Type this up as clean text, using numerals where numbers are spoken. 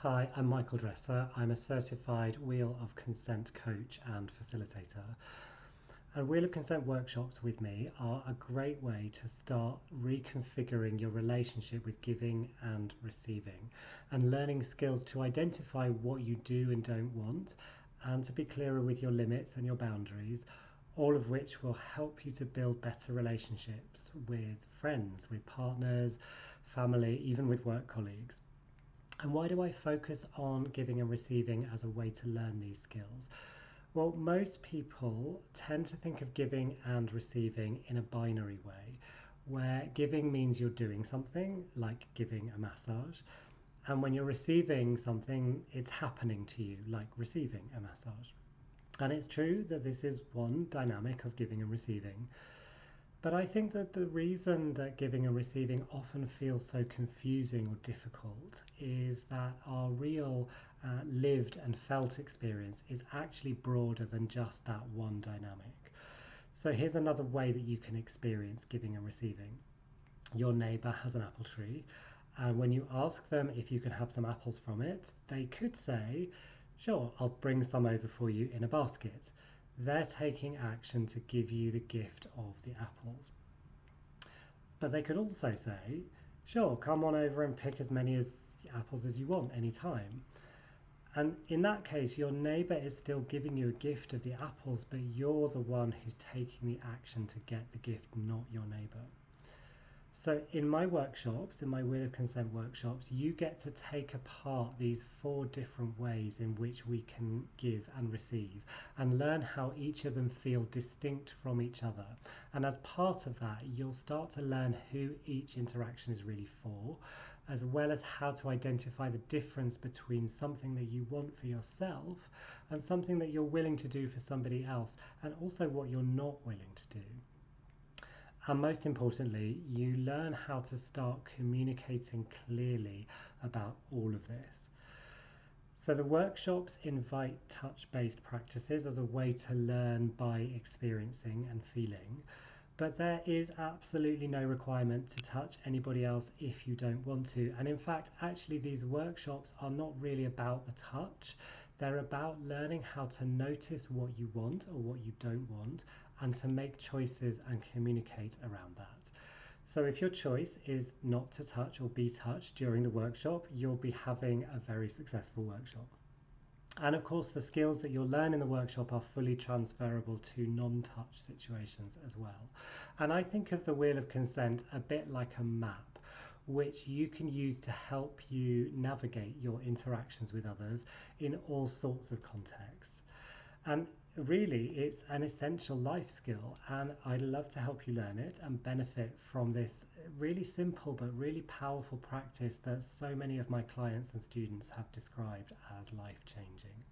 Hi, I'm Michael Dresser. I'm a certified Wheel of Consent coach and facilitator. And Wheel of Consent workshops with me are a great way to start reconfiguring your relationship with giving and receiving and learning skills to identify what you do and don't want and to be clearer with your limits and your boundaries, all of which will help you to build better relationships with friends, with partners, family, even with work colleagues. And why do I focus on giving and receiving as a way to learn these skills? Well, most people tend to think of giving and receiving in a binary way, where giving means you're doing something, like giving a massage, and when you're receiving something, it's happening to you, like receiving a massage. And it's true that this is one dynamic of giving and receiving. But I think that the reason that giving and receiving often feels so confusing or difficult is that our real lived and felt experience is actually broader than just that one dynamic. So here's another way that you can experience giving and receiving. Your neighbor has an apple tree, and when you ask them if you can have some apples from it, they could say, "Sure, I'll bring some over for you in a basket." They're taking action to give you the gift of the apples. But they could also say, "Sure, come on over and pick as many apples as you want anytime." And in that case, your neighbor is still giving you a gift of the apples, but you're the one who's taking the action to get the gift, not your neighbor. So in my workshops, in my Wheel of Consent workshops, you get to take apart these four different ways in which we can give and receive and learn how each of them feel distinct from each other. And as part of that, you'll start to learn who each interaction is really for, as well as how to identify the difference between something that you want for yourself and something that you're willing to do for somebody else, and also what you're not willing to do. And most importantly, you learn how to start communicating clearly about all of this. So the workshops invite touch-based practices as a way to learn by experiencing and feeling. But there is absolutely no requirement to touch anybody else if you don't want to. And in fact, actually, these workshops are not really about the touch. They're about learning how to notice what you want or what you don't want and to make choices and communicate around that. So if your choice is not to touch or be touched during the workshop, you'll be having a very successful workshop. And of course, the skills that you'll learn in the workshop are fully transferable to non-touch situations as well. And I think of the Wheel of Consent a bit like a map, which you can use to help you navigate your interactions with others in all sorts of contexts. And really, it's an essential life skill, and I'd love to help you learn it and benefit from this really simple but really powerful practice that so many of my clients and students have described as life changing.